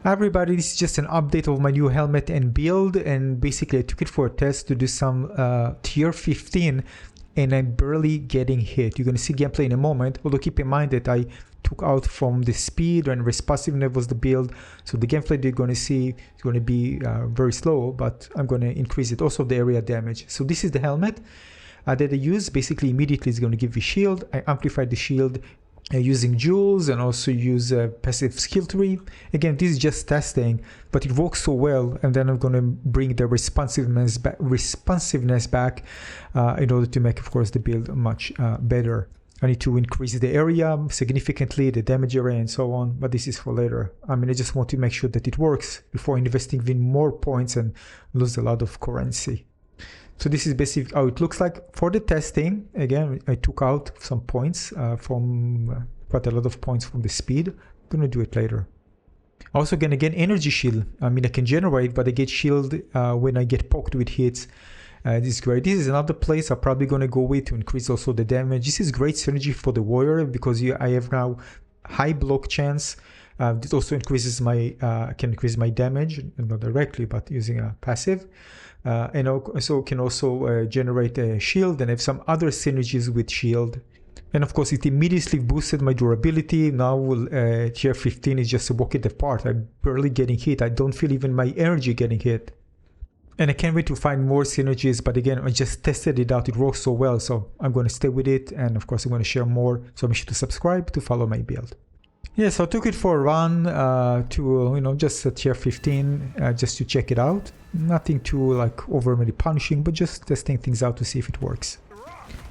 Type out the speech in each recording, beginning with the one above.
Hi everybody, this is just an update of my new helmet and build, and basically I took it for a test to do some tier 15 and I'm barely getting hit. You're going to see gameplay in a moment, although keep in mind that I took out from the speed and responsiveness was the build, so the gameplay you're going to see is going to be very slow, but I'm going to increase it. Also the area damage. So this is the helmet that I use. Basically immediately it's going to give you shield. I amplified the shield using jewels and also use passive skill tree. Again, this is just testing, but it works so well, and then I'm going to bring the responsiveness back in order to make, of course, the build much better. I need to increase the area significantly, the damage area and so on, but this is for later. I mean, I just want to make sure that it works before investing in more points and lose a lot of currency. So this is basically how it looks like. For the testing, again, I took out some points from quite a lot of points from the speed. I'm going to do it later. Also going to get energy shield. I mean, I can generate, but I get shield when I get poked with hits. This is great. This is another place I'm probably going to go with to increase also the damage. This is great synergy for the warrior because I have now high block chance. This also increases my, can increase my damage, not directly, but using a passive. And also can also generate a shield and have some other synergies with shield. And of course it immediately boosted my durability. Now tier 15 is just a walk it apart. I'm barely getting hit. I don't feel even my energy getting hit. And I can't wait to find more synergies, but again, I just tested it out. It works so well, so I'm going to stay with it, and of course I'm going to share more, so make sure to subscribe to follow my build. Yeah, so I took it for a run to just a tier 15 just to check it out. Nothing too like overly punishing, but just testing things out to see if it works.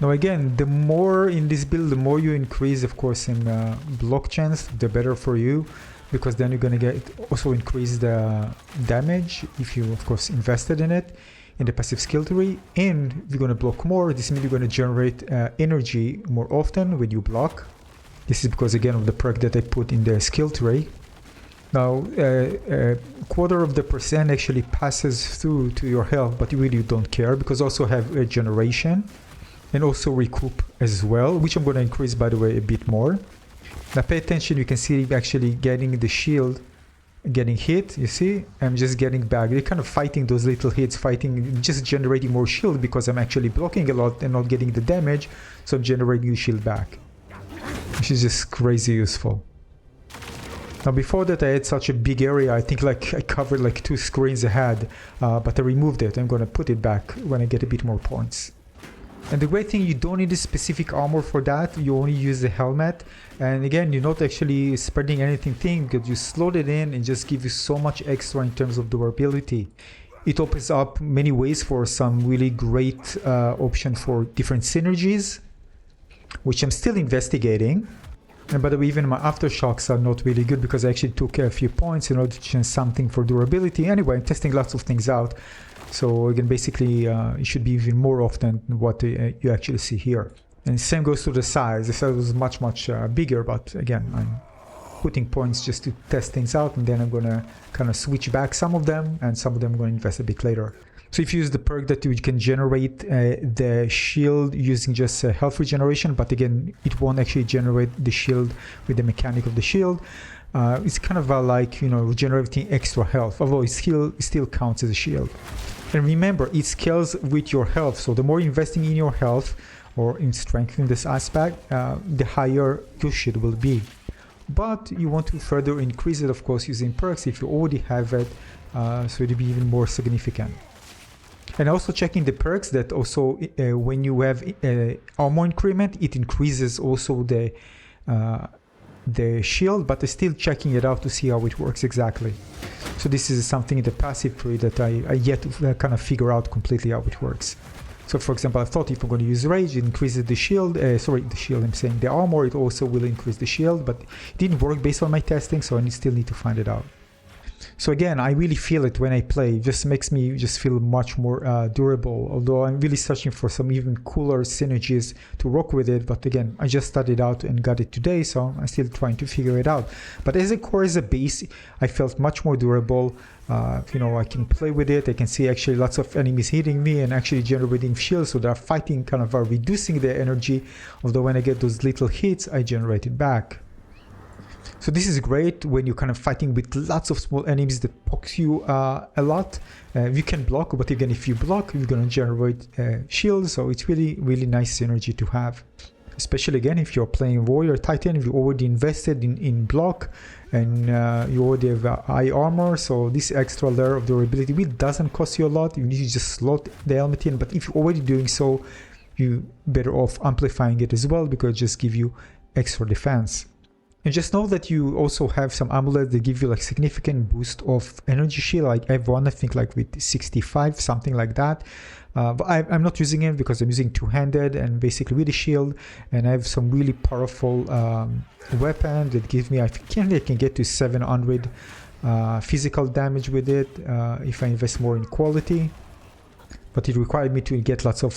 Now again, the more in this build, the more you increase, of course, in block chance, the better for you, because then you're going to get also increase the damage if you, of course, invested in it in the passive skill tree. And if you're going to block more, this means you're going to generate energy more often when you block. This is because, again, of the perk that I put in the skill tree. Now, a quarter of the percent actually passes through to your health, but you really don't care, because also have a generation and also recoup as well, which I'm going to increase, by the way, a bit more. Now, pay attention. You can see actually getting the shield, getting hit. You see, I'm just getting back. They're kind of fighting those little hits, just generating more shield because I'm actually blocking a lot and not getting the damage. So I'm generating shield back, which is just crazy useful. Now before that I had such a big area, I think like I covered like 2 screens ahead, but I removed it. I'm going to put it back when I get a bit more points. And the great thing, you don't need a specific armor for that, you only use the helmet. And again, you're not actually spreading anything because you slot it in and just give you so much extra in terms of durability. It opens up many ways for some really great option for different synergies, which I'm still investigating. And by the way, even my aftershocks are not really good because I actually took a few points in order to change something for durability. Anyway, I'm testing lots of things out. So again, basically, it should be even more often than what you actually see here. And the same goes to the size. The size was much, much bigger, but again, I'm putting points just to test things out, and then I'm going to kind of switch back some of them, and some of them I'm going to invest a bit later. So if you use the perk that you can generate the shield using just health regeneration, but again, it won't actually generate the shield with the mechanic of the shield. It's kind of like, regenerating extra health, although it still counts as a shield. And remember, it scales with your health. So the more you're investing in your health or in strengthening this aspect, the higher your shield will be. But you want to further increase it, of course, using perks if you already have it, so it'll be even more significant. And also checking the perks that also when you have armor increment, it increases also the shield, but I'm still checking it out to see how it works exactly. So this is something in the passive tree that I yet to kind of figure out completely how it works. So for example, I thought if I'm going to use rage, it increases the shield, I'm saying the armor, it also will increase the shield, but it didn't work based on my testing, so I still need to find it out. So again, I really feel it when I play. It just makes me just feel much more durable, although I'm really searching for some even cooler synergies to work with it. But again, I just started out and got it today, so I'm still trying to figure it out. But as a core, as a base, I felt much more durable. I can play with it. I can see actually lots of enemies hitting me and actually generating shields, so they're fighting, kind of reducing their energy. Although when I get those little hits, I generate it back. So this is great when you're kind of fighting with lots of small enemies that poke you a lot. You can block, but again, if you block, you're going to generate shields. So it's really, really nice synergy to have. Especially again, if you're playing Warrior Titan, if you already invested in block and you already have high armor. So this extra layer of durability really doesn't cost you a lot. You need to just slot the helmet in. But if you're already doing so, you're better off amplifying it as well, because it just gives you extra defense. And just know that you also have some amulets that give you like significant boost of energy shield. Like I have one, I think like with 65, something like that. But I'm not using it because I'm using two-handed and basically with a shield. And I have some really powerful weapon that gives me, I think I can get to 700 physical damage with it if I invest more in quality. But it required me to get lots of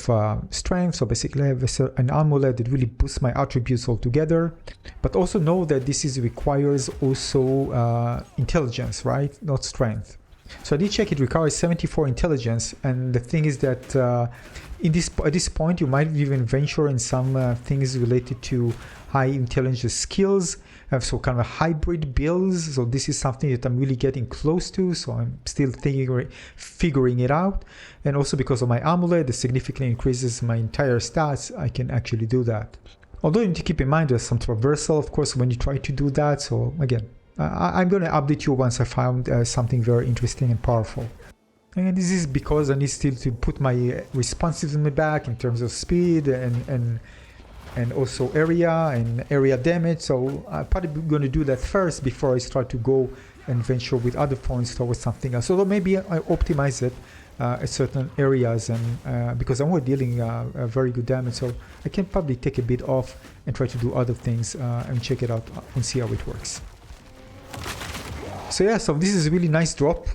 strength. So basically I have an amulet that really boosts my attributes altogether. But also know that this requires also intelligence, right? Not strength. So I did check, it requires 74 intelligence. And the thing is that at this point, you might even venture in some things related to high intelligence skills. So kind of hybrid builds. So this is something that I'm really getting close to. So I'm still figuring it out. And also because of my amulet, that significantly increases my entire stats, I can actually do that. Although you need to keep in mind there's some traversal, of course, when you try to do that. So again, I'm going to update you once I found something very interesting and powerful. And this is because I need still to put my responsiveness back in terms of speed and also area damage. So I'm probably going to do that first before I start to go and venture with other points towards something else. Although maybe I optimize it at certain areas, and because I'm already dealing very good damage, so I can probably take a bit off and try to do other things and check it out and see how it works. So yeah, so this is a really nice drop.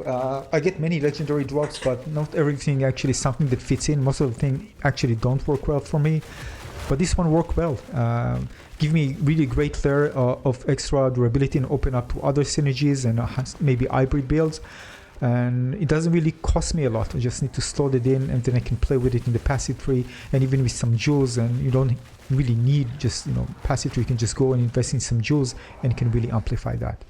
I get many legendary drops, but not everything actually is something that fits in. Most of the things actually don't work well for me. But this one worked well. Give me really great layer of extra durability and open up to other synergies and maybe hybrid builds. And it doesn't really cost me a lot. I just need to slot it in, and then I can play with it in the passive tree and even with some jewels. And you don't really need just passive tree. You can just go and invest in some jewels and you can really amplify that.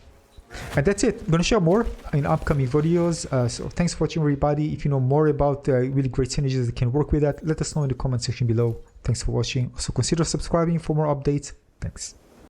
And that's it. I'm going to share more in upcoming videos. So thanks for watching, everybody. If you know more about really great synergies that can work with that, let us know in the comment section below. Thanks for watching. Also consider subscribing for more updates. Thanks.